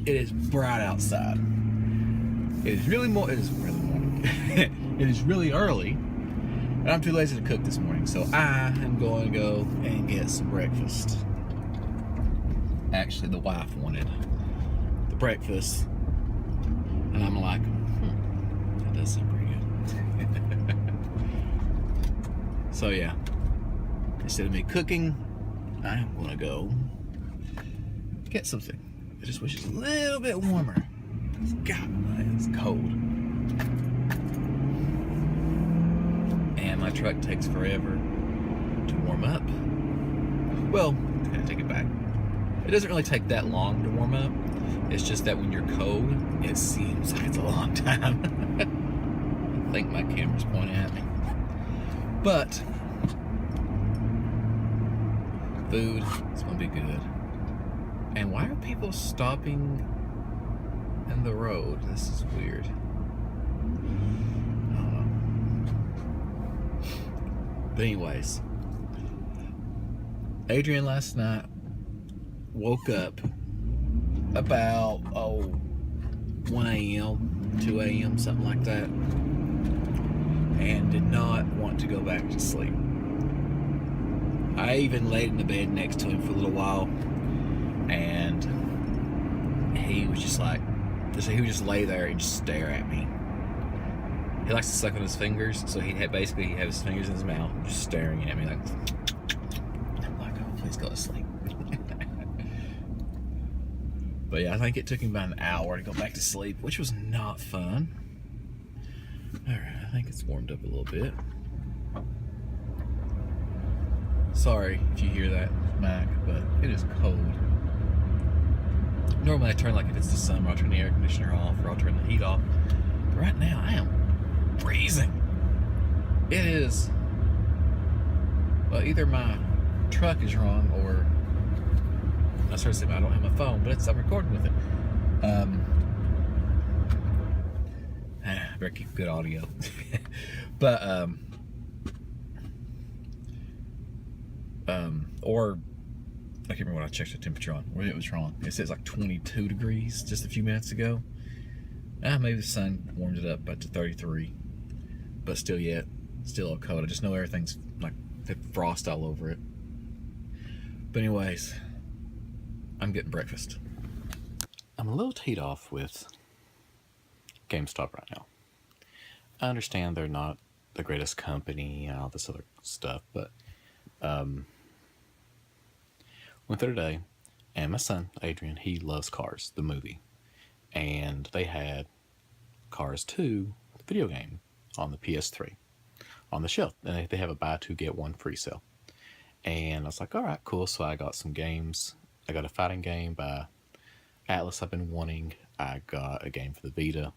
It is bright outside. It is really morning. It is really early, and I'm too lazy to cook this morning, so I am going to go and get some breakfast. Actually, the wife wanted the breakfast, and I'm like, that does sound pretty good. So yeah, instead of me cooking, I'm gonna go get something. I just wish it's a little bit warmer. God, it's cold. And my truck takes forever to warm up. Well, I take it back. It doesn't really take that long to warm up. It's just that when you're cold, it seems like it's a long time. I think my camera's pointing at me. But food is gonna be good. And why are people stopping in the road? This is weird. I don't know. But anyways, Adrian last night woke up about 1 a.m., 2 a.m., something like that, and did not want to go back to sleep. I even laid in the bed next to him for a little while, and he was just like, he would just lay there and just stare at me. He likes to suck on his fingers, so he had his fingers in his mouth, just staring at me like, I'm like, oh, please go to sleep. But yeah, I think it took him about an hour to go back to sleep, which was not fun. Alright, I think it's warmed up a little bit. Sorry if you hear that, Mac, but it is cold. Normally I turn, like if it's the summer, I'll turn the air conditioner off or I'll turn the heat off. But right now I am freezing. It is, well, either my truck is wrong or, I started saying I don't have my phone, but I'm recording with it. I better keep good audio. But, or I can't remember what I checked the temperature on, where it was wrong. It says like 22 degrees just a few minutes ago. Maybe the sun warmed it up to 33, but still a little cold. I just know everything's like frost all over it. But anyways, I'm getting breakfast. I'm a little teed off with GameStop right now. I understand they're not the greatest company and all this other stuff, but went there today, and my son, Adrian, he loves Cars, the movie. And they had Cars 2, the video game, on the PS3, on the shelf. And they have a buy two, get one free sale. And I was like, all right, cool. So I got some games. I got a fighting game by Atlas I've been wanting. I got a game for the Vita.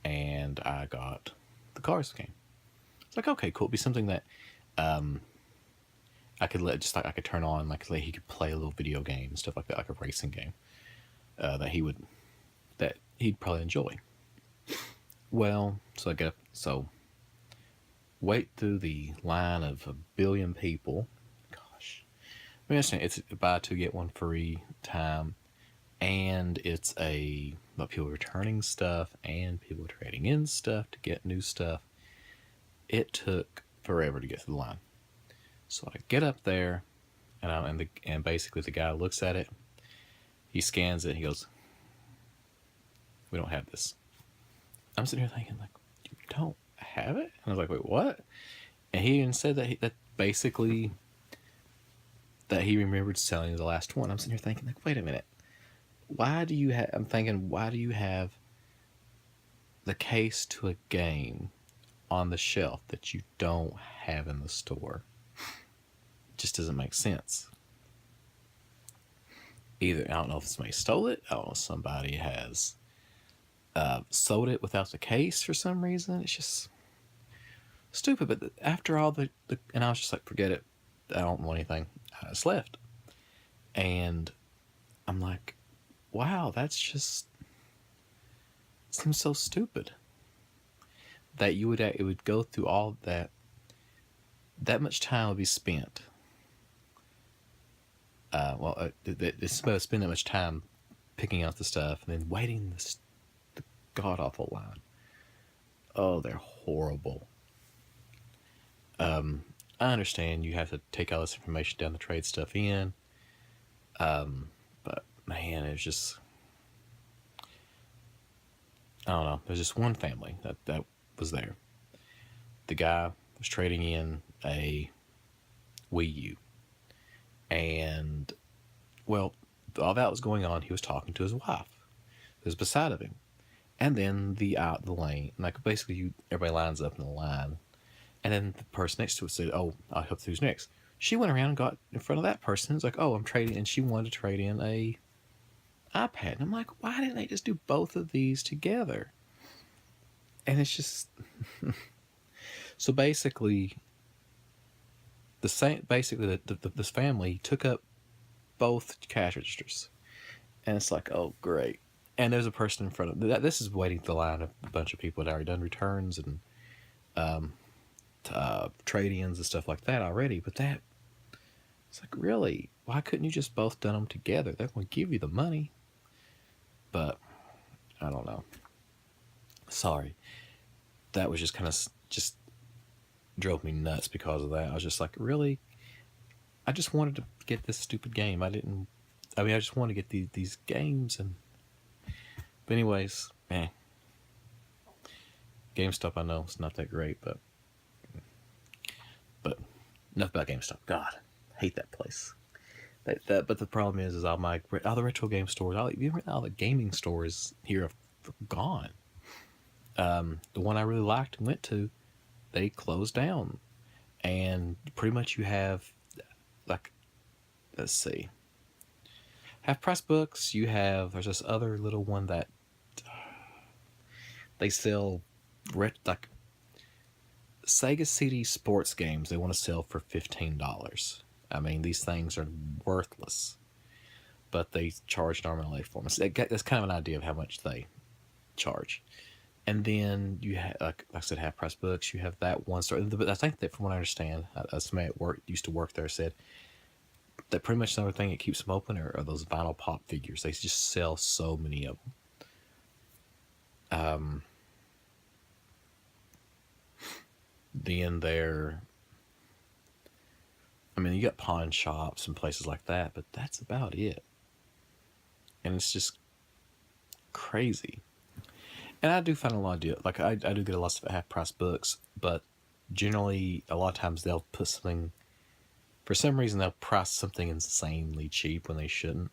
And I got the Cars game. It's like, okay, cool. It'd be something that I could I could turn on, like he could play a little video game and stuff like that, like a racing game that he'd probably enjoy. Well, so wait through the line of a billion people. Gosh, I mean, it's a buy two get one free time, and it's about people returning stuff and people trading in stuff to get new stuff. It took forever to get to the line. So I get up there, and basically the guy looks at it, he scans it, he goes, "We don't have this." I'm sitting here thinking, like, "You don't have it?" And I was like, "Wait, what?" And he even said that he remembered selling the last one. I'm sitting here thinking, like, wait a minute, why do you have the case to a game on the shelf that you don't have in the store? Just doesn't make sense. Either, I don't know if somebody stole it, I don't know if somebody has sold it without the case for some reason. It's just stupid. But after all and I was just like, forget it, I don't want anything. I just left. And I'm like, wow, that's just, it seems so stupid that it would go through all that much time would be spent. It's supposed to spend that much time picking out the stuff, and then waiting the god awful line. Oh, they're horrible. I understand you have to take all this information down to trade stuff in, but man, it's just, I don't know. There's just one family that was there. The guy was trading in a Wii U, and well, all that was going on. He was talking to his wife, who was beside of him, and then the lane, like basically everybody lines up in the line, and then the person next to it said, "Oh, I hope who's next." She went around and got in front of that person. It's like, "Oh, I'm trading," and she wanted to trade in a iPad. And I'm like, why didn't they just do both of these together? And it's just so basically this family took up both cash registers, and it's like, oh great. And there's a person in front of that. This is waiting the line of a bunch of people that already done returns and trade-ins and stuff like that already. But that, it's like, really, why couldn't you just both done them together? They're going to give you the money. But I don't know. Sorry, that was just kind of just drove me nuts because of that. I was just like, really? I just wanted to get this stupid game. I just wanted to get these games. But anyways, man, GameStop, I know it's not that great, but enough about GameStop. God, hate that place. But the problem is all the retro game stores, all the gaming stores here have gone. The one I really liked and went to, they closed down, and pretty much you have, like, let's see, Half Price Books. There's this other little one that they sell like Sega CD sports games. They want to sell for $15. I mean, these things are worthless, but they charge an arm and a leg for them. That's kind of an idea of how much they charge. And then you have, like I said, Half Price Books. You have that one store. But I think that, from what I understand, somebody at work used to work there said that pretty much the only thing that keeps them open are those vinyl pop figures. They just sell so many of them. Then you got pawn shops and places like that, but that's about it. And it's just crazy. And I do find a lot of deals. Like, I do get a lot of Half Price Books, but generally, a lot of times they'll put something, for some reason, they'll price something insanely cheap when they shouldn't.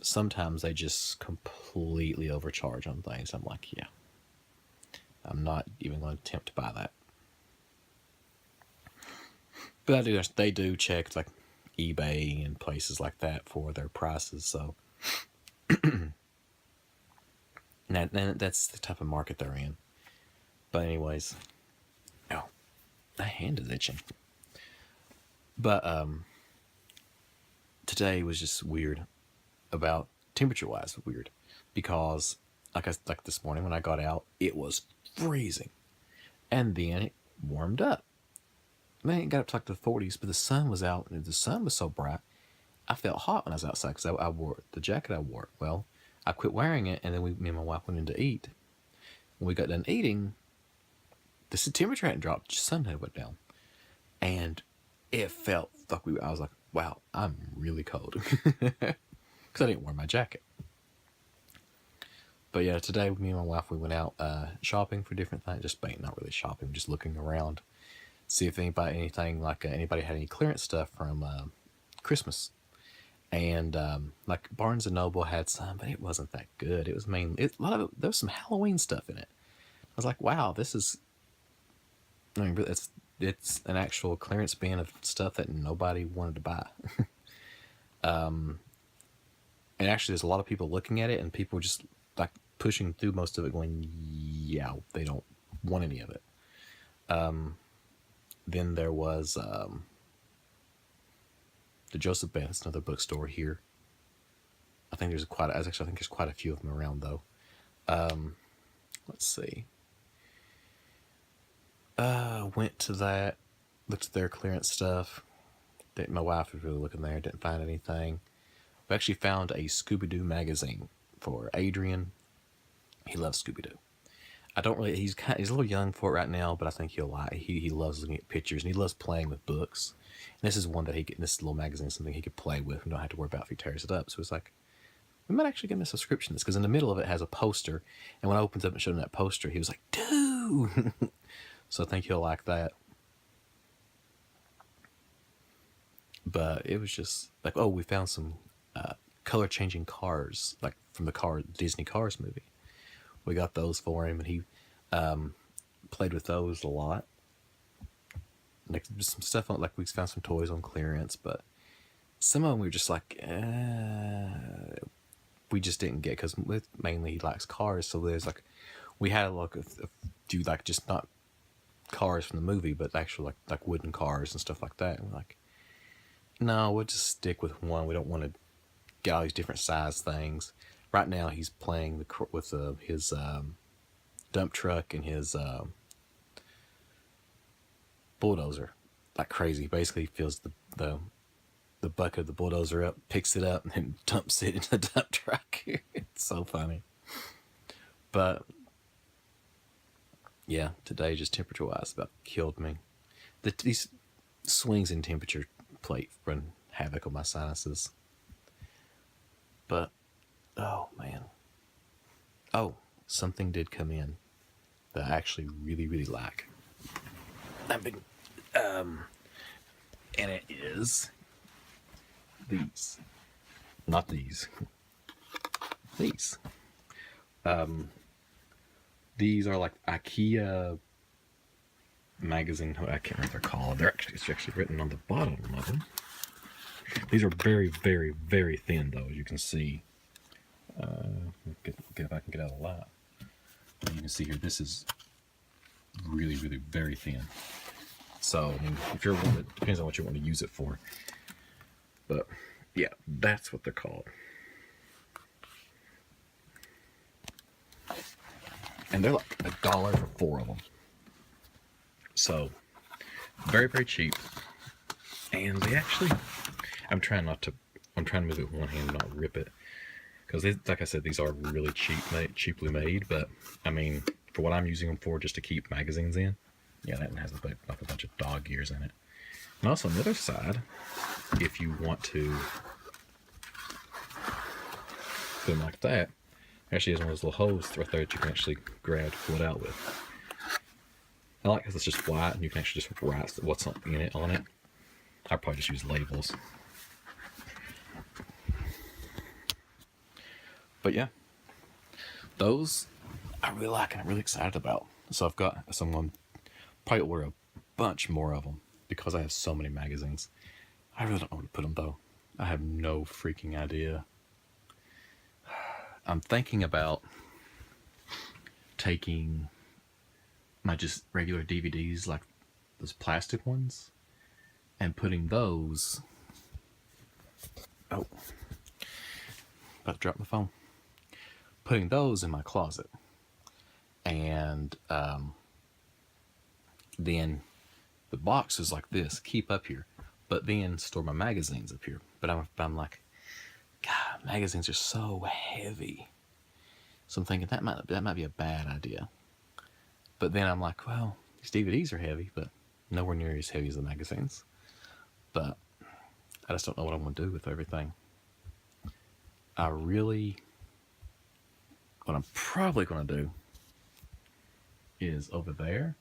Sometimes they just completely overcharge on things. I'm like, yeah, I'm not even going to attempt to buy that. But they do check, like, eBay and places like that for their prices, so and that's the type of market they're in. But anyways, my hand is itching. But today was just weird, about temperature-wise weird, because like this morning when I got out, it was freezing, and then it warmed up. Man, it got up to like the 40s, but the sun was out, and the sun was so bright, I felt hot when I was outside because I wore the jacket I wore. Well, I quit wearing it, and then me and my wife went in to eat. When we got done eating, the temperature hadn't dropped, just sun had went down, and it felt like I was like, wow, I'm really cold, because I didn't wear my jacket. But yeah, today me and my wife, we went out shopping for different things. Just not really shopping, just looking around, see if anybody had any clearance stuff from Christmas. And like Barnes and Noble had some, but it wasn't that good. It was there was some Halloween stuff in it. I was like, wow, it's an actual clearance bin of stuff that nobody wanted to buy. And actually, there's a lot of people looking at it, and people just like pushing through most of it, going, yeah, they don't want any of it. Then there was the Joseph Bennett's, another bookstore here. I think there's quite a few of them around though. Let's see. Went to that, looked at their clearance stuff. My wife was really looking there, didn't find anything. We actually found a Scooby-Doo magazine for Adrian. He loves Scooby-Doo. I don't really. He's a little young for it right now, but I think he'll like. He loves looking at pictures and he loves playing with books. And this is one that this little magazine is something he could play with and don't have to worry about if he tears it up. So it's like, we might actually get him a subscription to this, because in the middle of it has a poster, and when I opened up and showed him that poster, he was like, dude. So I think he'll like that. But it was just like, oh, we found some color changing cars, like from the Disney Cars movie. We got those for him, and he played with those a lot. Like some stuff on, like we found some toys on clearance, but some of them we were just like, we just didn't get, because mainly he likes cars. So there's like, we had a few like just not cars from the movie, but actual like wooden cars and stuff like that. And we're like, no, we'll just stick with one. We don't want to get all these different size things. Right now he's playing with his dump truck and his bulldozer like crazy. Basically he fills the bucket of the bulldozer up, picks it up, and then dumps it in the dump truck. It's so funny. But yeah, today just temperature-wise about killed me. These swings in temperature plate run havoc on my sinuses. But oh man, something did come in that I actually really, really like. And it is these. Not these. These. These are like IKEA magazine. I can't remember what they're called. It's actually written on the bottom of them. These are very, very, very thin, though, as you can see. Get if I can get out of the light. You can see here, this is really, really very thin. So, I mean, if you're one, it depends on what you want to use it for. But yeah, that's what they're called. And they're like $1 for 4 of them. So very, very cheap. And they actually, I'm trying to move it with one hand and not rip it, because like I said, these are really cheaply made. But I mean, for what I'm using them for, just to keep magazines in, yeah, that one has like a bunch of dog ears in it. And also on the other side, if you want to put them like that, actually has one of those little holes right there that you can actually grab to pull it out with. I like because it's just flat and you can actually just write what's in it on it. I'd probably just use labels. But yeah, those I really like and I'm really excited about. So I've got someone probably order a bunch more of them because I have so many magazines. I really don't know where to put them though. I have no freaking idea. I'm thinking about taking my just regular DVDs, like those plastic ones, and putting those, about to drop my phone, putting those in my closet, and then the boxes like this keep up here, but then store my magazines up here. But I'm like, God, magazines are so heavy. So I'm thinking that might be a bad idea. But then I'm like, well, these DVDs are heavy, but nowhere near as heavy as the magazines. But I just don't know what I'm going to do with everything. What I'm probably going to do is over there.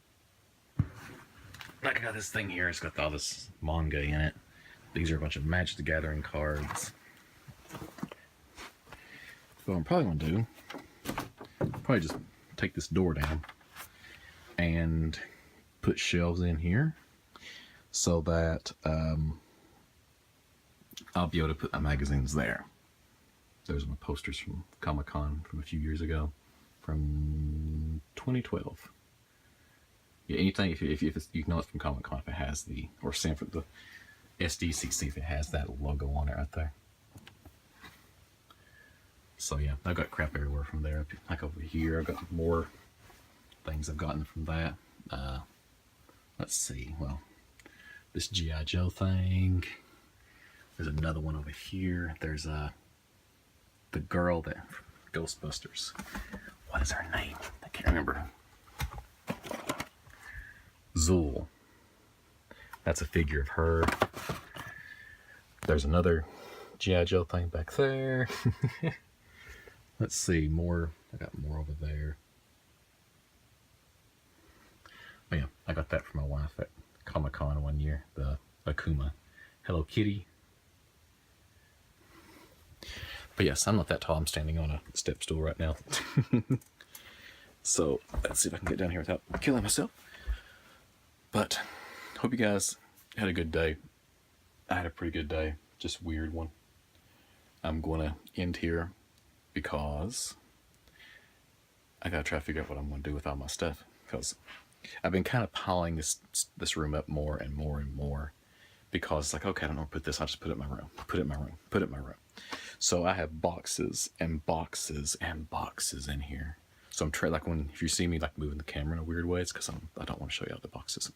Like I got this thing here, it's got all this manga in it. These are a bunch of Magic the Gathering cards. What I'm probably going to do, probably just take this door down and put shelves in here so that I'll be able to put my magazines there. Those are my posters from Comic-Con from a few years ago, from 2012. Yeah, anything, if you know it's from Comic-Con, if it has the SDCC, if it has that logo on it right there. So yeah, I've got crap everywhere from there. Like over here, I've got more things I've gotten from that. Let's see, well, this G.I. Joe thing. There's another one over here. There's the girl that Ghostbusters. What is her name? I can't remember. Zool. That's a figure of her. There's another G.I. Joe thing back there. Let's see, more. I got more over there. Oh yeah, I got that for my wife at Comic-Con one year. The Akuma Hello Kitty. But yes, I'm not that tall. I'm standing on a step stool right now. So let's see if I can get down here without killing myself. But hope you guys had a good day. I had a pretty good day, just a weird one. I'm going to end here because I got to try to figure out what I'm going to do with all my stuff, because I've been kind of piling this room up more and more and more, because it's like, okay, I don't know where to put this. I'll just put it in my room, put it in my room, put it in my room. So I have boxes and boxes and boxes in here. So I'm trying, like, if you see me like moving the camera in a weird way, it's because I don't want to show you all the boxes.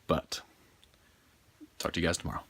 But talk to you guys tomorrow.